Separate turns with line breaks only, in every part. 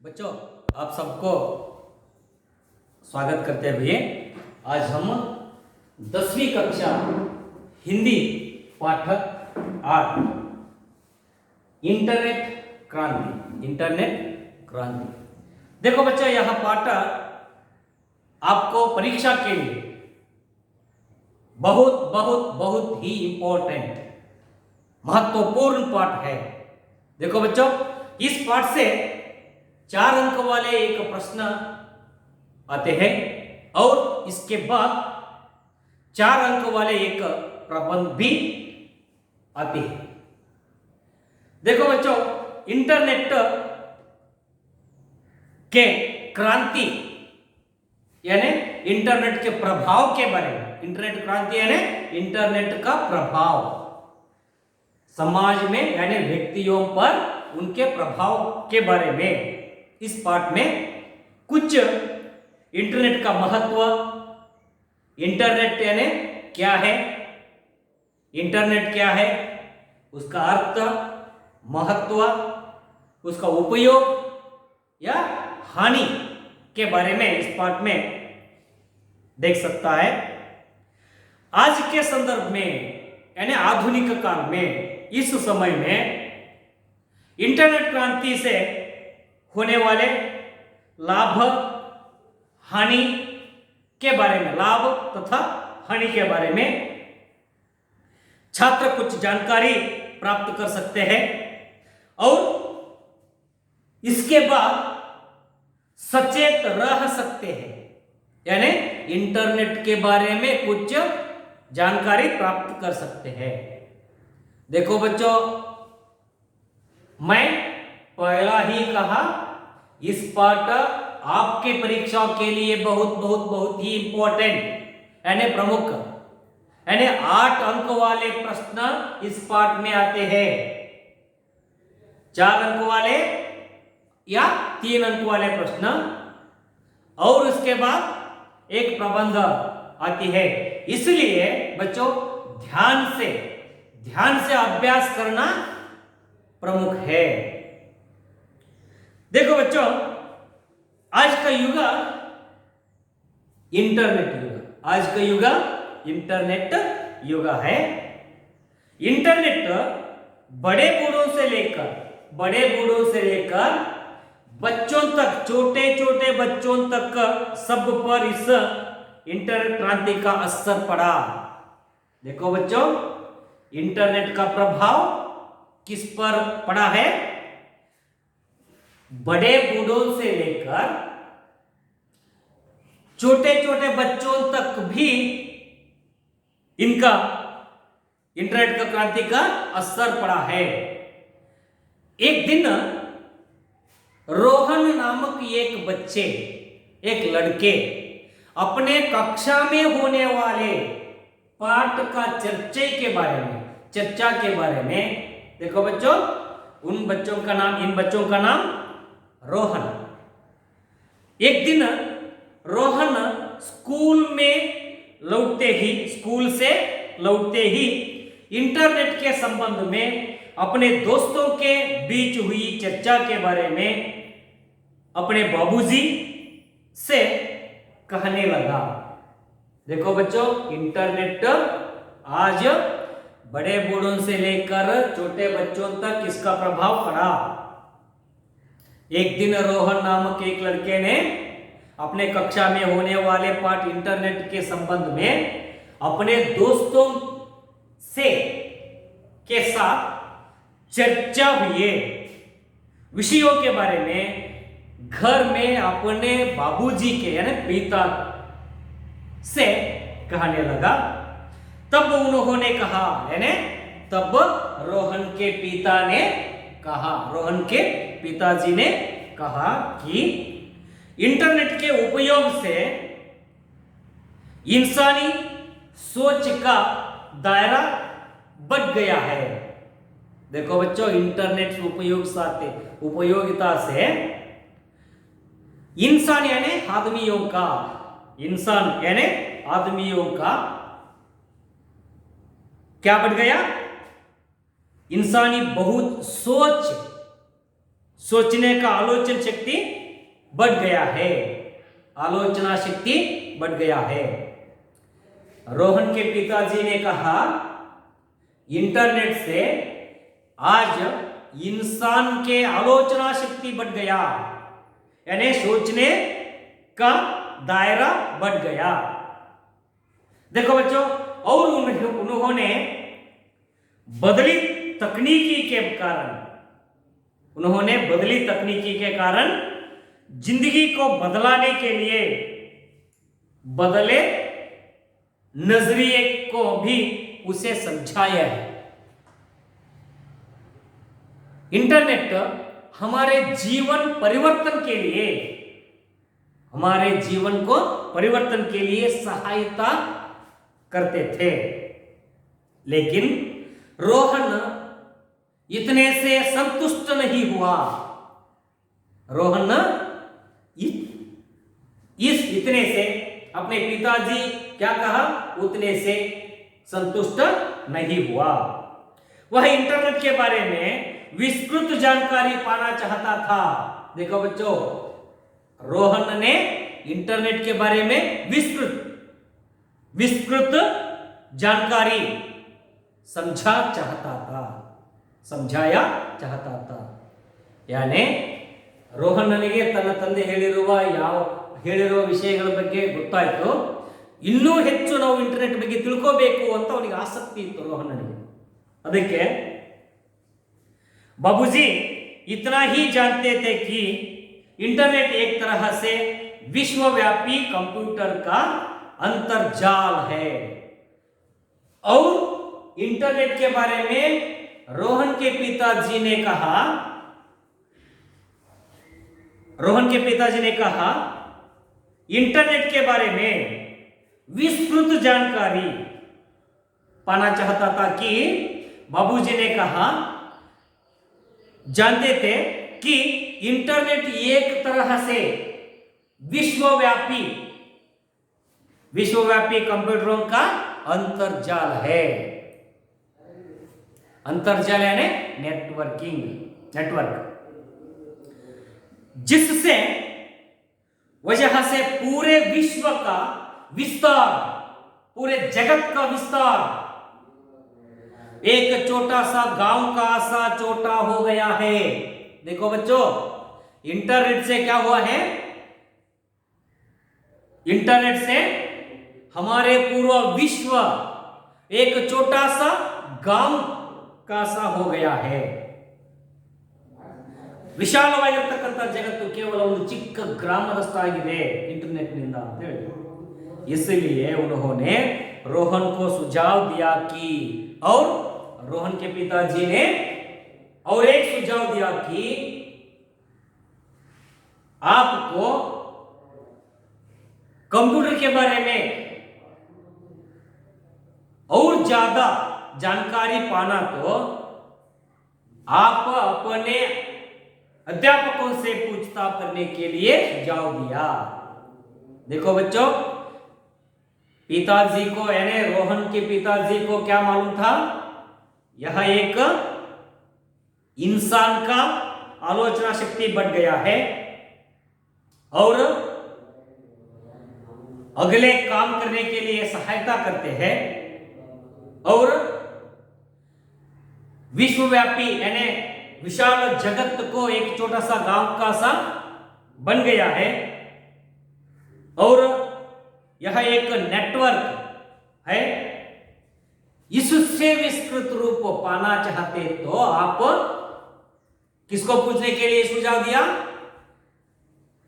बच्चों, आप सबको स्वागत करते हुए आज हम 10वीं कक्षा हिंदी पाठक 8 इंटरनेट क्रांति। देखो बच्चों, यह पाठ आपको परीक्षा के लिए बहुत बहुत बहुत ही इंपॉर्टेंट महत्वपूर्ण पाठ है। देखो बच्चों, इस पाठ से 4 अंक वाले एक प्रश्न आते हैं और इसके बाद 4 अंक वाले एक प्रबंध भी आते हैं। देखो बच्चों, इंटरनेट के क्रांति यानी इंटरनेट के प्रभाव के बारे में, इंटरनेट क्रांति यानी इंटरनेट का प्रभाव समाज में यानी व्यक्तियों पर उनके प्रभाव के बारे में इस पाठ में कुछ इंटरनेट का महत्व, इंटरनेट यानी क्या है, इंटरनेट क्या है, उसका अर्थ, महत्व, उसका उपयोग या हानि के बारे में इस पाठ में देख सकता है। आज के संदर्भ में यानी आधुनिक काल में इस समय में इंटरनेट क्रांति से होने वाले लाभ हानि के बारे में, लाभ तथा हानि के बारे में छात्र कुछ जानकारी प्राप्त कर सकते हैं और इसके बाद सचेत रह सकते हैं, यानी इंटरनेट के बारे में कुछ जानकारी प्राप्त कर सकते हैं। देखो बच्चों, मैं पहला ही कहा, इस पाठ आपके परीक्षाओं के लिए बहुत बहुत बहुत ही इंपॉर्टेंट यानी प्रमुख यानी 8 अंक वाले प्रश्न इस पाठ में आते हैं। 4 अंक वाले या 3 अंक वाले प्रश्न और उसके बाद एक प्रबंध आती है। इसलिए बच्चों ध्यान से अभ्यास करना प्रमुख है। देखो बच्चों, आज का युग इंटरनेट युग है। इंटरनेट बड़े बूढ़ों से लेकर बच्चों तक, छोटे छोटे बच्चों तक सब पर इस इंटरनेट क्रांति का असर पड़ा। देखो बच्चों, इंटरनेट का प्रभाव किस पर पड़ा है? बड़े बूढ़ों से लेकर छोटे छोटे बच्चों तक भी इनका इंटरनेट का क्रांति का असर पड़ा है। एक दिन रोहन नामक एक लड़के अपने कक्षा में होने वाले पाठ का चर्चा के बारे में देखो बच्चों, इन बच्चों का नाम रोहन। एक दिन रोहन स्कूल से लौटते ही इंटरनेट के संबंध में अपने दोस्तों के बीच हुई चर्चा के बारे में अपने बाबूजी से कहने लगा। देखो बच्चों, इंटरनेट आज बड़े बूढ़ों से लेकर छोटे बच्चों तक इसका प्रभाव पड़ा। एक दिन रोहन नामक एक लड़के ने अपने कक्षा में होने वाले पाठ इंटरनेट के संबंध में अपने दोस्तों के साथ चर्चा हुए विषयों के बारे में घर में अपने बाबूजी के यानी पिता से कहने लगा। तब उन्होंने कहा, यानी तब रोहन के पिताजी ने कहा कि इंटरनेट के उपयोग से इंसानी सोच का दायरा बढ़ गया है। देखो बच्चों, इंटरनेट उपयोगिता से इंसान यानी आदमियों का क्या बढ़ गया? इंसानी बहुत सोच सोचने का आलोचन शक्ति बढ़ गया है, आलोचना शक्ति बढ़ गया है। रोहन के पिताजी ने कहा इंटरनेट से आज इंसान के आलोचना शक्ति बढ़ गया, यानी सोचने का दायरा बढ़ गया। देखो बच्चों, और उन्होंने बदली तकनीकी के कारण, उन्होंने बदली तकनीकी के कारण जिंदगी को बदलाने के लिए बदले नजरिए को भी उसे समझाया है। इंटरनेट हमारे जीवन परिवर्तन के लिए, हमारे जीवन को परिवर्तन के लिए सहायता करते थे, लेकिन रोहन इतने से संतुष्ट नहीं हुआ। रोहन इस इतने से, अपने पिताजी क्या कहा उतने से संतुष्ट नहीं हुआ। वह इंटरनेट के बारे में विस्तृत जानकारी पाना चाहता था। देखो बच्चों, रोहन ने इंटरनेट के बारे में विस्तृत जानकारी समझाया चाहता था। यानी ರೋಹನ್ನನಿಗೆ ತನ್ನ ತಂದೆ ಹೇಳಿರುವ ವಿಷಯಗಳ ಬಗ್ಗೆ ಗೊತ್ತಾಯಿತು, ಇನ್ನೂ ಹೆಚ್ಚು ನಾವು ಇಂಟರ್ನೆಟ್ ಬಗ್ಗೆ ತಿಳ್ಕೋಬೇಕು ಅಂತ ಅವನಿಗೆ ಆಸಕ್ತಿ ಇತ್ತು ರೋಹನ್ನನಿಗೆ। ಅದಕ್ಕೆ बाबूजी इतना ही जानते थे कि इंटरनेट एक तरह से विश्वव्यापी कंप्यूटर का अंतर्जाल है। और इंटरनेट के बारे में रोहन के पिताजी ने कहा इंटरनेट के बारे में विस्तृत जानकारी पाना चाहता था कि बाबूजी ने कहा जानते थे कि इंटरनेट एक तरह से विश्वव्यापी कंप्यूटरों का अंतर्जाल है। अंतर्जाल यानी नेटवर्क, जिससे वजह से पूरे विश्व का विस्तार, पूरे जगत का विस्तार एक छोटा सा गांव का सा छोटा हो गया है। देखो बच्चों, इंटरनेट से क्या हुआ है? इंटरनेट से हमारे पूरा विश्व एक छोटा सा गांव का सा हो गया है। ವಿಶಾಲವಾಗಿರತಕ್ಕಂತ ಜಗತ್ತು ಕೇವಲ ಒಂದು ಚಿಕ್ಕ ಗ್ರಾಮದಷ್ಟಾಗಿದೆ ಇಂಟರ್ನೆಟ್ ನಿಂದ ಅಂತ ಹೇಳಿ। इसलिए उन्होंने रोहन को सुझाव दिया कि, और रोहन के पिताजी ने और एक सुझाव दिया कि आपको कंप्यूटर के बारे में और ज्यादा जानकारी पाना तो आप अपने अध्यापकों से पूछताछ करने के लिए सुझाव दिया। देखो बच्चों, पिताजी को यानी रोहन के पिताजी को क्या मालूम था? यह एक इंसान का आलोचना शक्ति बढ़ गया है और अगले काम करने के लिए सहायता करते हैं, और विश्वव्यापी यानी विशाल जगत को एक छोटा सा गांव का सा बन गया है, और यह एक नेटवर्क है। इससे विस्तृत रूप पाना चाहते तो आप किसको पूछने के लिए सुझाव दिया?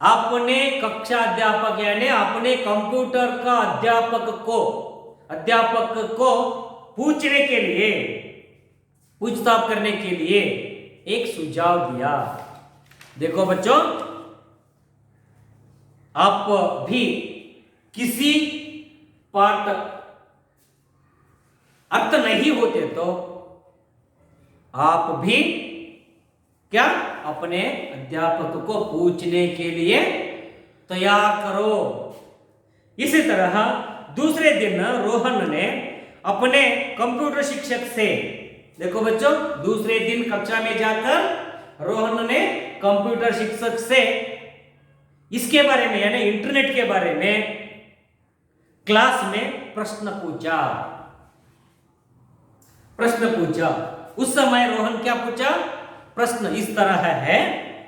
अपने कक्षा अध्यापक यानी अपने कंप्यूटर का अध्यापक को पूछने के लिए, पूछताछ करने के लिए एक सुझाव दिया। देखो बच्चों, आप भी किसी पाठ अर्थ नहीं होते तो आप भी क्या अपने अध्यापक को पूछने के लिए तैयार करो। इसी तरह दूसरे दिन रोहन ने अपने कंप्यूटर शिक्षक से, देखो बच्चों, दूसरे दिन कक्षा में जाकर रोहन ने कंप्यूटर शिक्षक से इसके बारे में यानी इंटरनेट के बारे में क्लास में प्रश्न पूछा। उस समय रोहन क्या पूछा? प्रश्न इस तरह है,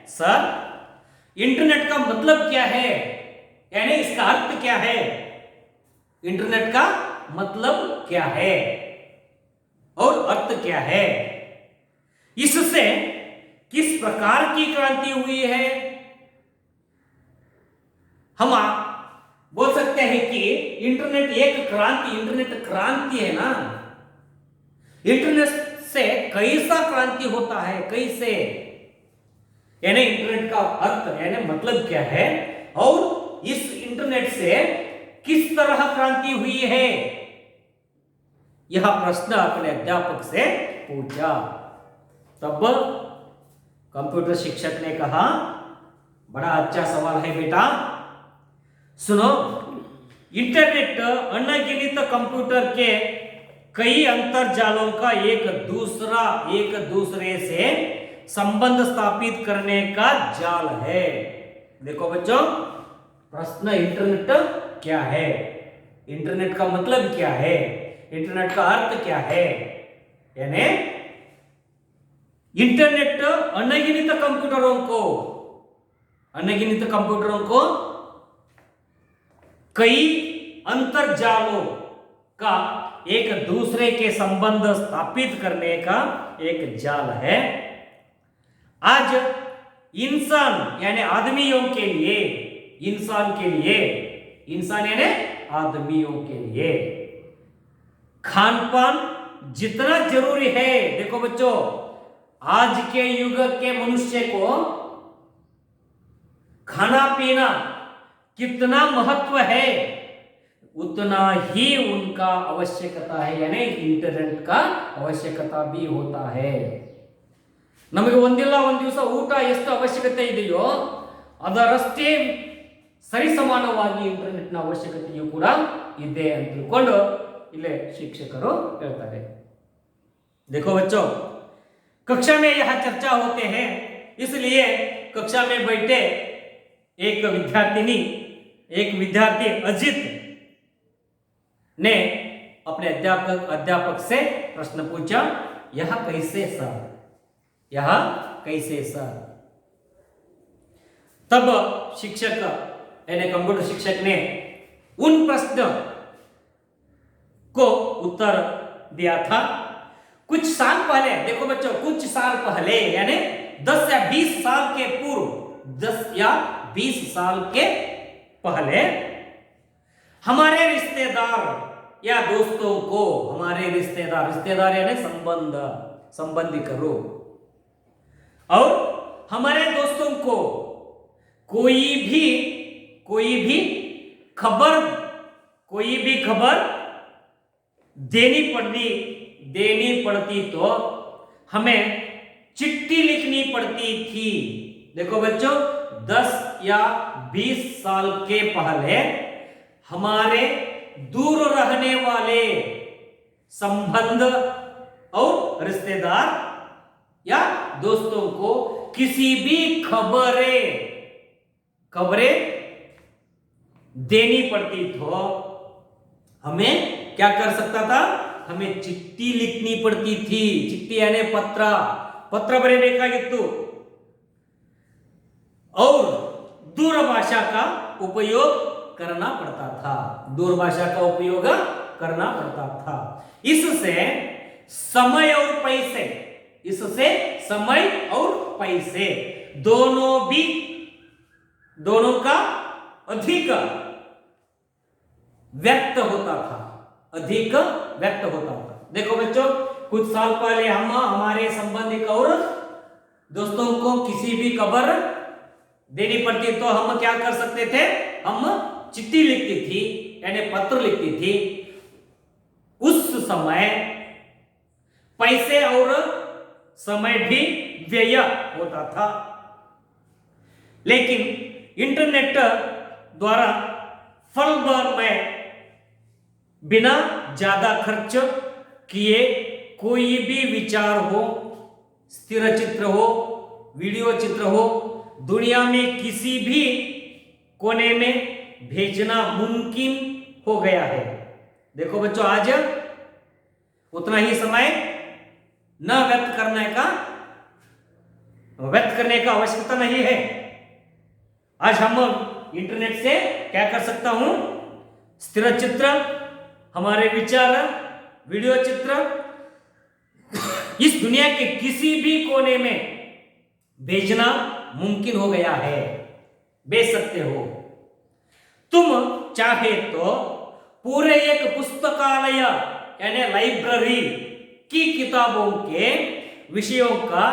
सर इंटरनेट का मतलब क्या है, यानी इसका अर्थ क्या है, इंटरनेट का मतलब क्या है और अर्थ क्या है, इससे किस प्रकार की क्रांति हुई है। हम बोल सकते हैं कि इंटरनेट क्रांति है ना। इंटरनेट से कैसा क्रांति होता है, कैसे, यानी इंटरनेट का अर्थ यानी मतलब क्या है और इस इंटरनेट से किस तरह क्रांति हुई है, यह प्रश्न अपने अध्यापक से पूछा। तब कंप्यूटर शिक्षक ने कहा, बड़ा अच्छा सवाल है बेटा, सुनो, इंटरनेट अनगिनत कंप्यूटर के कई अंतरजालों का एक दूसरे से संबंध स्थापित करने का जाल है। देखो बच्चों, प्रश्न इंटरनेट क्या है, इंटरनेट का मतलब क्या है, इंटरनेट का अर्थ क्या है, यानी इंटरनेट अनगिनत कंप्यूटरों को कई अंतरजालों का एक दूसरे के संबंध स्थापित करने का एक जाल है। आज इंसान यानी आदमियों के लिए, इंसान यानी आदमियों के लिए खान पान जितना जरूरी है, देखो बच्चों, आज के युग के मनुष्य को खाना पीना कितना महत्व है, उतना ही उनका आवश्यकता है, यानी इंटरनेट का आवश्यकता भी होता है। ನಮಗೆ ಒಂದಿಲ್ಲ ಒಂದು ದಿವಸ ಊಟ ಎಷ್ಟು ಅವಶ್ಯಕತೆ ಇದೆಯೋ ಅದರಷ್ಟೇ ಸರಿಸಮಾನವಾಗಿ ಇಂಟರ್ನೆಟ್ನ ಅವಶ್ಯಕತೆಯೂ ಕೂಡ ಇದೆ ಅಂತ ತಿಳ್ಕೊಂಡು ಇಲ್ಲೇ ಶಿಕ್ಷಕರು ಹೇಳ್ತಾರೆ। देखो बच्चों, कक्षा में यह चर्चा होते हैं, इसलिए कक्षा में बैठे एक विद्यार्थी अजित ने अपने अध्यापक से प्रश्न पूछा, यह कैसे सर। तब शिक्षक यानी कंप्यूटर शिक्षक ने उन प्रश्न को उत्तर दिया था। कुछ साल पहले, देखो बच्चों, कुछ साल पहले यानी 10 या 20 साल के पूर्व, 10 या 20 साल के पहले हमारे रिश्तेदार या दोस्तों को, हमारे रिश्तेदार यानी संबंधी करो, और हमारे दोस्तों को कोई भी खबर देनी पड़ती तो हमें चिट्ठी लिखनी पड़ती थी। देखो बच्चों, 10 या 20 साल के पहले हमारे दूर रहने वाले संबंध और रिश्तेदार या दोस्तों को किसी भी खबरें देनी पड़ती तो हमें क्या कर सकता था, हमें चिट्ठी लिखनी पड़ती थी। चिट्ठी यानी पत्र बरेಬೇಕಾಗಿತ್ತು और दूरभाषा का उपयोग करना पड़ता था। इससे समय और पैसे दोनों का अधिक व्यक्त होता था। देखो बच्चों, कुछ साल पहले हम हमारे संबंधिक और दोस्तों को किसी भी खबर देनी पड़ती तो हम क्या कर सकते थे, हम चिट्ठी लिखती थी यानी पत्र लिखती थी। उस समय पैसे और समय भी व्यय होता था, लेकिन इंटरनेट द्वारा पल भर में बिना ज्यादा खर्च किए कोई भी विचार हो, स्थिर चित्र हो वीडियो चित्र हो, दुनिया में किसी भी कोने में भेजना मुमकिन हो गया है। देखो बच्चों, आज उतना ही समय न व्यक्त करने का आवश्यकता नहीं है। आज हम इंटरनेट से क्या कर सकता हूं, स्थिर चित्र, हमारे विचार, वीडियो चित्र इस दुनिया के किसी भी कोने में भेजना मुमकिन हो गया है, भेज सकते हो। तुम चाहे तो पूरे एक पुस्तकालय यानी लाइब्रेरी की किताबों के विषयों का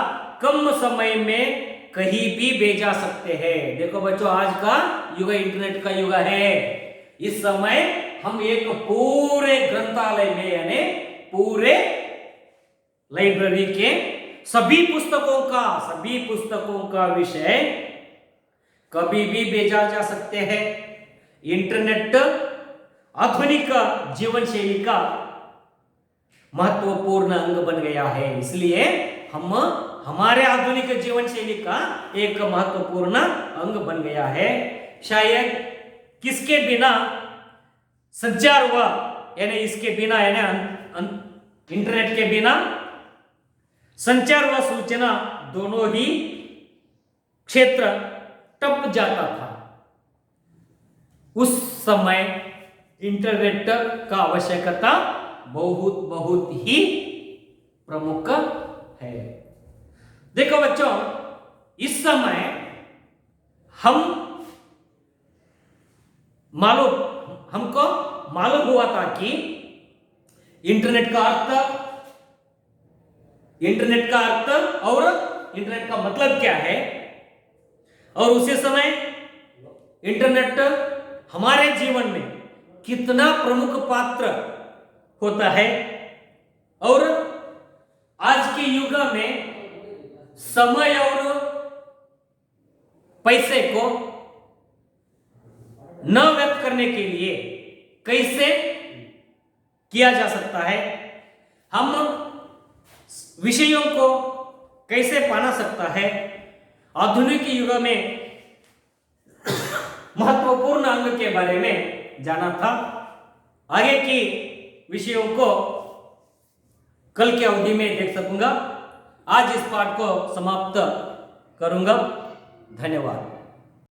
कम समय में कहीं भी भेजा सकते हैं। देखो बच्चों, आज का युग इंटरनेट का युग है। इस समय हम एक पूरे ग्रंथालय में यानी पूरे लाइब्रेरी के सभी पुस्तकों का विषय कभी भी भेजा जा सकते हैं। इंटरनेट आधुनिक जीवन शैली का महत्वपूर्ण अंग बन गया है। इसलिए हम हमारे आधुनिक जीवन शैली का एक महत्वपूर्ण अंग बन गया है। शायद किसके बिना संचार हुआ, यानी इसके बिना यानी इंटरनेट के बिना संचार व सूचना दोनों ही क्षेत्र टप जाता था। उस समय इंटरनेट का आवश्यकता बहुत ही प्रमुख है। देखो बच्चों, इस समय हमको मालूम हुआ था कि इंटरनेट का अर्थ और इंटरनेट का मतलब क्या है, और उसी समय इंटरनेट हमारे जीवन में कितना प्रमुख पात्र होता है, और आज के युग में समय और पैसे को न व्यक्त करने के लिए कैसे किया जा सकता है, हम विषयों को कैसे पाना सकता है, आधुनिक युग में महत्वपूर्ण अंग के बारे में जाना था। आगे की विषयों को कल की अवधि में देख सकूंगा। आज इस पाठ को समाप्त करूंगा। धन्यवाद।